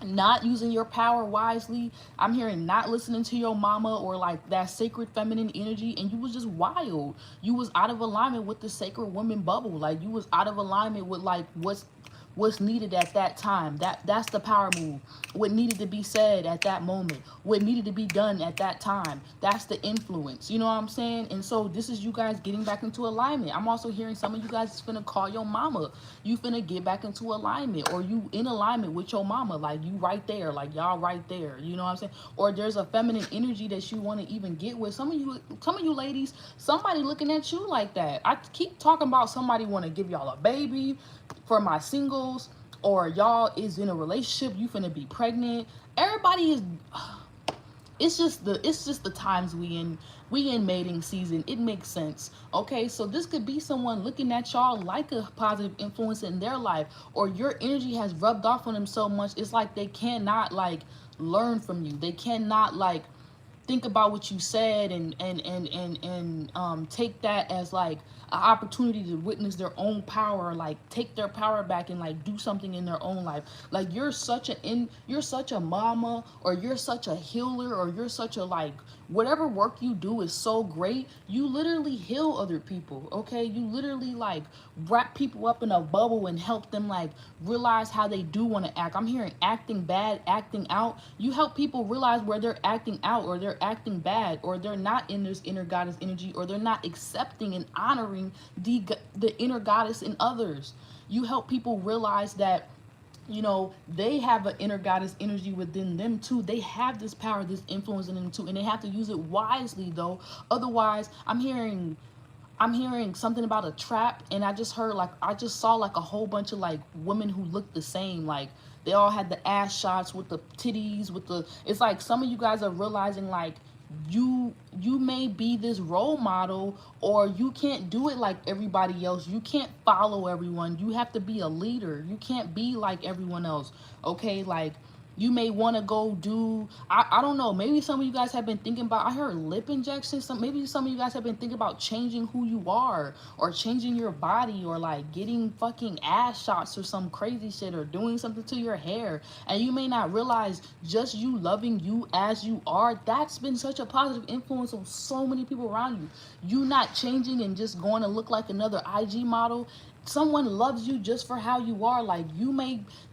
not using your power wisely. I'm hearing not listening to your mama or like that sacred feminine energy, and you was just wild. You was out of alignment with the sacred woman bubble. Like, you was out of alignment with like what's needed at that time. That's the power move. What needed to be said at that moment, what needed to be done at that time. That's the influence, you know what I'm saying? And so this is you guys getting back into alignment. I'm also hearing some of you guys is finna call your mama. You finna get back into alignment, or you in alignment with your mama. Like, you right there, like y'all right there, you know what I'm saying? Or there's a feminine energy that you want to even get with. Some of you ladies, somebody looking at you like that. I keep talking about somebody want to give y'all a baby. For my singles, or y'all is in a relationship, you finna be pregnant. Everybody is it's just the times we in mating season. It makes sense. Okay, so this could be someone looking at y'all like a positive influence in their life, or your energy has rubbed off on them so much it's like they cannot like learn from you. They cannot like think about what you said and take that as like an opportunity to witness their own power, like take their power back and like do something in their own life. Like you're such a mama, or you're such a healer, or you're such a like whatever work you do is so great. You literally heal other people. Okay, you literally like wrap people up in a bubble and help them like realize how they do want to act. I'm hearing acting bad, acting out. You help people realize where they're acting out, or they're acting bad, or they're not in this inner goddess energy, or they're not accepting and honoring the inner goddess in others. You help people realize that, you know, they have an inner goddess energy within them too. They have this power, this influence in them too, and they have to use it wisely though. Otherwise, I'm hearing something about a trap, and I just saw like a whole bunch of like women who looked the same. Like they all had the ass shots with the titties with the. It's like some of you guys are realizing like you may be this role model, or you can't do it like everybody else. You can't follow everyone. You have to be a leader. You can't be like everyone else. Okay, like you may want to go do, I don't know, maybe some of you guys have been thinking about, I heard lip injections. Maybe some of you guys have been thinking about changing who you are, or changing your body, or like getting fucking ass shots or some crazy shit, or doing something to your hair. And you may not realize just you loving you as you are, that's been such a positive influence on so many people around you. You not changing and just going to look like another IG model. Someone loves you just for how you are. Like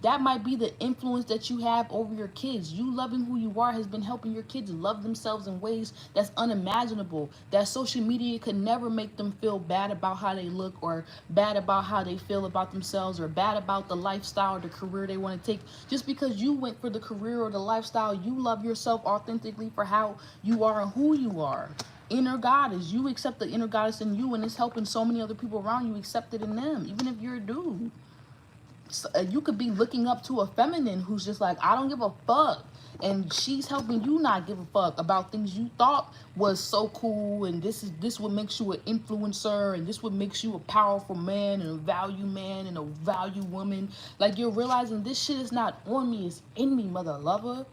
that might be the influence that you have over your kids. You loving who you are has been helping your kids love themselves in ways that's unimaginable, that social media could never make them feel bad about how they look, or bad about how they feel about themselves, or bad about the lifestyle or the career they want to take. Just because you went for the career or the lifestyle, you love yourself authentically for how you are and who you are. Inner goddess, you accept the inner goddess in you, and it's helping so many other people around you accept it in them, even if you're a dude. So, you could be looking up to a feminine who's just like, I don't give a fuck, and she's helping you not give a fuck about things you thought was so cool, and this what makes you an influencer, and this what makes you a powerful man and a value woman. Like you're realizing this shit is not on me, it's in me, mother lover.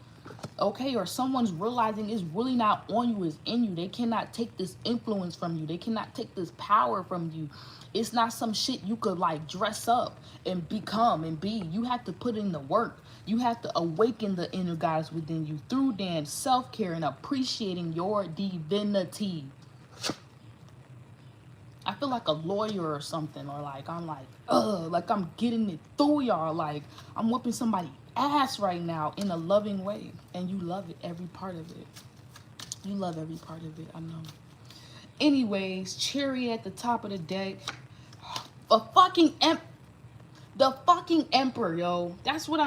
Okay, or someone's realizing it's really not on you, it's in you. They cannot take this influence from you. They cannot take this power from you. It's not some shit you could like dress up and become and be. You have to put in the work. You have to awaken the inner goddess within you through dance, self-care, and appreciating your divinity. I feel like a lawyer or something, or like I'm like, like I'm getting it through y'all. Like I'm whooping somebody ass right now in a loving way, and you love it, every part of it. You love every part of it, I know. Anyways, Cherry at the top of the deck. The fucking emperor, yo. That's what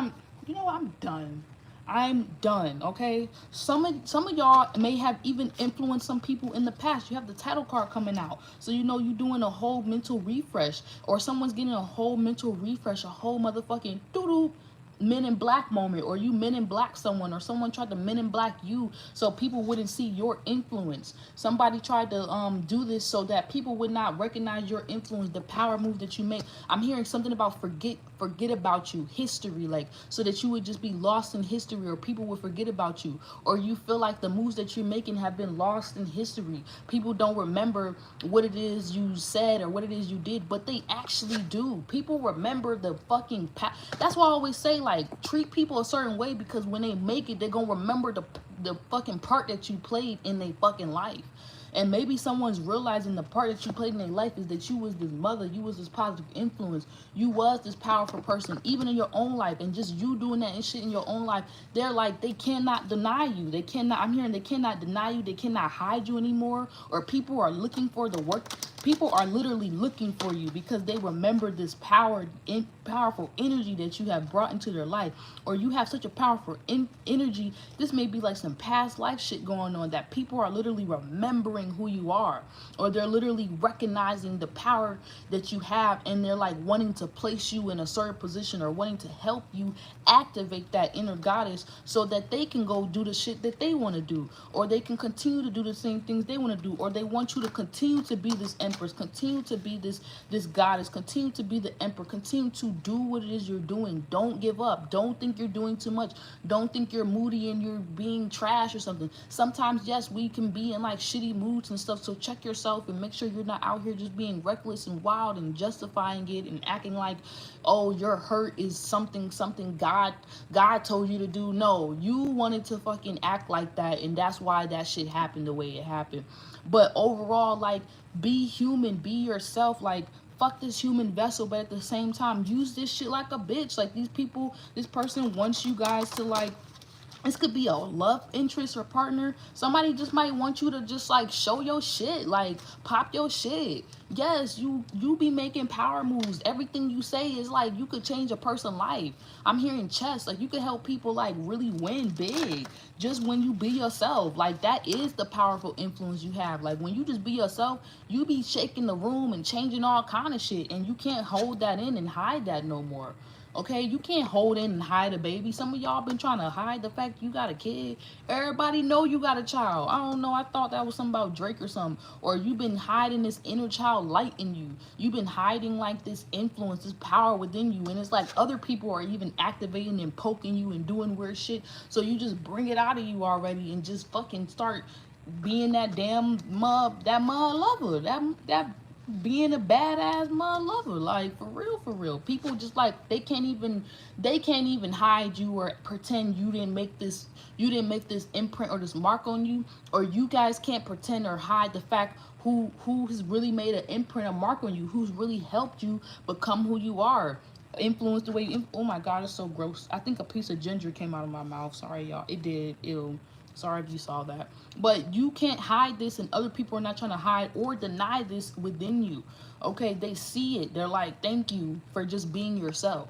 you know what, I'm done. I'm done, okay? Some of y'all may have even influenced some people in the past. You have the title card coming out. So you know you're doing a whole mental refresh. Or someone's getting a whole mental refresh, a whole motherfucking doo-doo Men in Black moment, or you Men in Black someone, or someone tried to Men in Black you so people wouldn't see your influence. Somebody tried to do this so that people would not recognize your influence, the power move that you make. I'm hearing something about forget about you, history, like so that you would just be lost in history, or people would forget about you, or you feel like the moves that you're making have been lost in history. People don't remember what it is you said or what it is you did, but they actually do. People remember the fucking that's why I always say, like, treat people a certain way, because when they make it, they're gonna remember the fucking part that you played in their fucking life. And maybe someone's realizing the part that you played in their life is that you was this mother, you was this positive influence, you was this powerful person, even in your own life. And just you doing that and shit in your own life, they're like, they cannot deny you. They cannot, I'm hearing they cannot deny you, they cannot hide you anymore. Or people are looking for the work. People are literally looking for you because they remember this powerful energy that you have brought into their life, or you have such a powerful energy. This may be like some past life shit going on that people are literally remembering who you are, or they're literally recognizing the power that you have, and they're like wanting to place you in a certain position or wanting to help you activate that inner goddess so that they can go do the shit that they want to do, or they can continue to do the same things they want to do, or they want you to continue to be this empress, continue to be this goddess, continue to be the emperor, continue to do what it is you're doing. Don't give up. Don't think you're doing too much. Don't think you're moody and you're being trash or something. Sometimes, yes, we can be in like shitty moods and stuff, so check yourself and make sure you're not out here just being reckless and wild and justifying it and acting like, oh, your hurt is something God told you to do. No, you wanted to fucking act like that, and that's why that shit happened the way it happened. But overall, like, be human, be yourself. Like, fuck this human vessel, but at the same time, use this shit like a bitch. Like, these people, this person wants you guys to, like, this could be a love interest or partner. Somebody just might want you to just like show your shit, like pop your shit. Yes, you be making power moves. Everything you say is like you could change a person's life. I'm hearing chess, like you could help people like really win big just when you be yourself. Like that is the powerful influence you have. Like when you just be yourself, you be shaking the room and changing all kind of shit, and you can't hold that in and hide that no more. Okay, you can't hold in and hide a baby. Some of y'all been trying to hide the fact you got a kid. Everybody know you got a child. I don't know. I thought that was something about Drake or something. Or you've been hiding this inner child light in you. You've been hiding like this influence, this power within you. And it's like other people are even activating and poking you and doing weird shit. So you just bring it out of you already and just fucking start being that damn mud lover. That being a badass mud lover, like for real. People just like they can't even hide you or pretend you didn't make this imprint or this mark on you, or you guys can't pretend or hide the fact who has really made an imprint, a mark on you, who's really helped you become who you are, influenced the way oh my god, it's so gross. I think a piece of ginger came out of my mouth. Sorry y'all, it did. Ew. Sorry if you saw that. But you can't hide this, and other people are not trying to hide or deny this within you. Okay, they see it. They're like, thank you for just being yourself.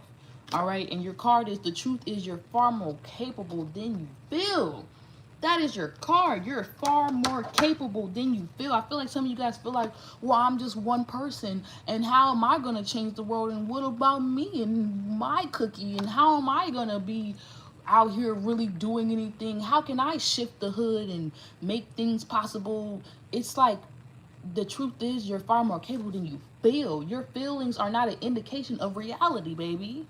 All right, and your card is the truth is you're far more capable than you feel. That is your card. You're far more capable than you feel. I feel like some of you guys feel like, well, I'm just one person, and how am I going to change the world? And what about me and my cookie? And how am I going to be out here really doing anything? How can I shift the hood and make things possible? It's like the truth is you're far more capable than you feel. Your feelings are not an indication of reality, baby.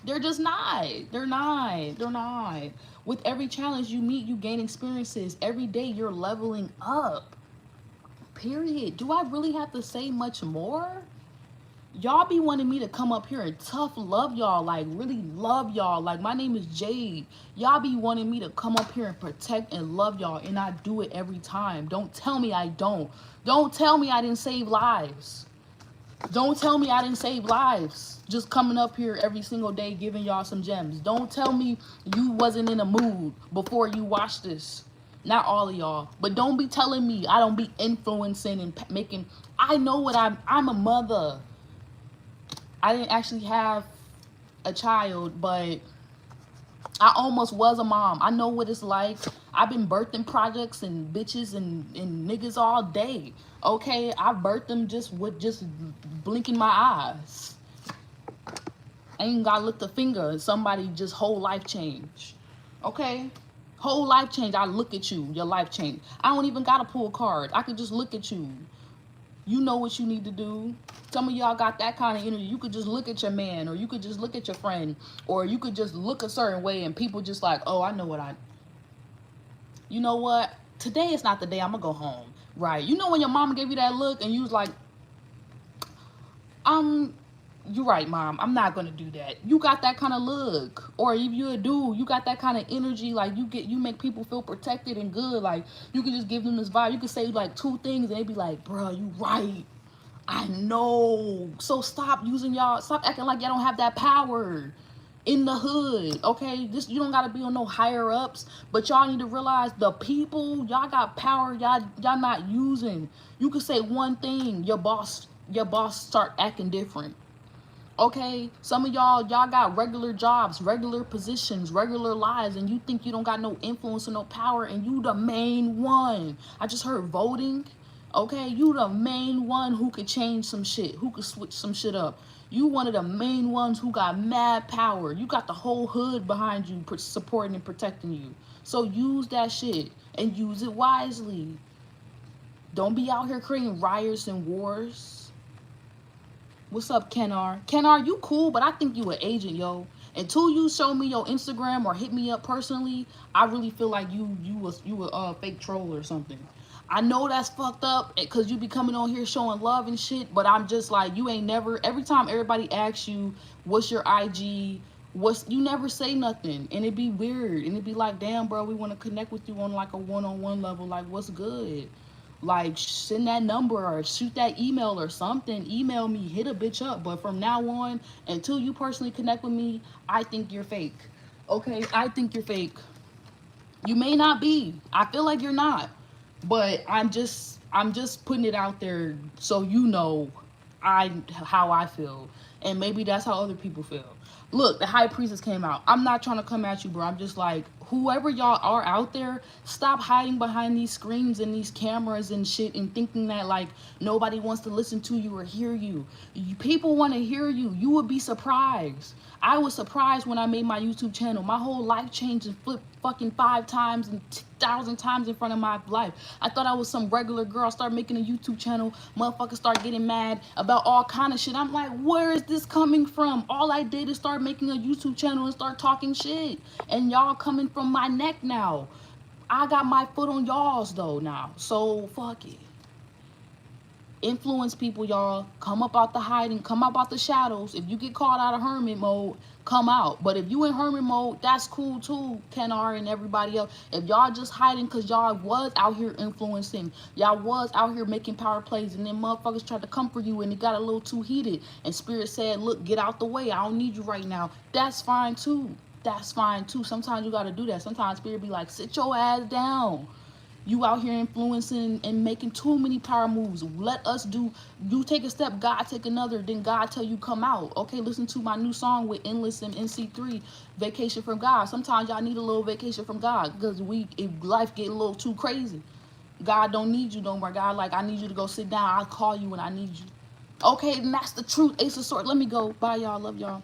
They're just not. They're not. With every challenge you meet, you gain experiences. Every day you're leveling up. Period. Do I really have to say much more? Y'all be wanting me to come up here and tough love y'all, like really love y'all. Like my name is Jade. Y'all be wanting me to come up here and protect and love y'all, and I do it every time. Don't tell me I don't. Don't tell me I didn't save lives. Don't tell me I didn't save lives. Just coming up here every single day giving y'all some gems. Don't tell me you wasn't in a mood before you watched this. Not all of y'all, but don't be telling me I don't be influencing and making. I know what I'm a mother. I didn't actually have a child, but I almost was a mom. I know what it's like. I've been birthing projects and bitches and niggas all day. Okay, I birthed them just with just blinking my eyes. I ain't gotta lift a finger and somebody just whole life change. Okay? Whole life change. I look at you, your life change. I don't even gotta pull cards. I could just look at you. You know what you need to do. Some of y'all got that kind of energy. You could just look at your man, or you could just look at your friend, or you could just look a certain way and people just like, oh, I know what you know what? Today is not the day I'm gonna go home. Right. You know when your mama gave you that look and you was like, you're right, mom. I'm not gonna do that. You got that kind of look. Or if you're a dude, you got that kind of energy. Like you make people feel protected and good. Like you can just give them this vibe. You can say like two things and they be like, bro, you right. I know. So stop acting like y'all don't have that power. in the hood. Okay, this you don't gotta be on no higher ups, but y'all need to realize the people y'all got power. Y'all not using. You could say one thing, your boss start acting different. Okay, some of y'all got regular jobs, regular positions, regular lives, and you think you don't got no influence or no power, and you the main one. I just heard voting. Okay, you the main one who could change some shit, who could switch some shit up. You one of the main ones who got mad power. You got the whole hood behind you, supporting and protecting you. So use that shit and use it wisely. Don't be out here creating riots and wars. What's up, Kenar? Kenar, you cool, but I think you an agent, yo. Until you show me your Instagram or hit me up personally, I really feel like you a fake troll or something. I know that's fucked up because you be coming on here showing love and shit, but I'm just like, you ain't never. Every time everybody asks you, "What's your IG?" You never say nothing, and it be weird, and it be like, damn, bro, we want to connect with you on like a one-on-one level, like what's good. Like send that number or shoot that email or something. Email me, hit a bitch up. But from now on, until you personally connect with me, I think you're fake. Okay, I think you're fake. You may not be. I feel like you're not. But I'm just putting it out there so you know how I feel. And maybe that's how other people feel. Look, the high priestess came out. I'm not trying to come at you, bro. I'm just like, whoever y'all are out there, stop hiding behind these screens and these cameras and shit and thinking that like nobody wants to listen to you or hear you. People want to hear you. You would be surprised. I was surprised when I made my YouTube channel. My whole life changed and flipped fucking 5 times and 1,000 times in front of my life. I thought I was some regular girl. Start making a YouTube channel. Motherfuckers start getting mad about all kind of shit. I'm like, where is this coming from? All I did is start making a YouTube channel and start talking shit. And y'all coming from my neck now. I got my foot on y'all's though now. So fuck it. Influence people, y'all. Come up out the hiding, come up out the shadows. If you get caught out of hermit mode, come out. But if you in hermit mode, that's cool too, Kenar and everybody else. If y'all just hiding because y'all was out here influencing, y'all was out here making power plays, and then motherfuckers tried to come for you and it got a little too heated, and spirit said, look, get out the way, I don't need you right now. That's fine too. That's fine too. Sometimes you gotta do that. Sometimes spirit be like, sit your ass down. You out here influencing and making too many power moves. Let us do. You take a step, God take another. Then God tell you come out. Okay, listen to my new song with Endless and NC3, Vacation from God. Sometimes y'all need a little vacation from God because if life get a little too crazy, God don't need you no more. God like, I need you to go sit down. I'll call you when I need you. Okay, and that's the truth. Ace of Swords. Let me go. Bye, y'all. Love y'all.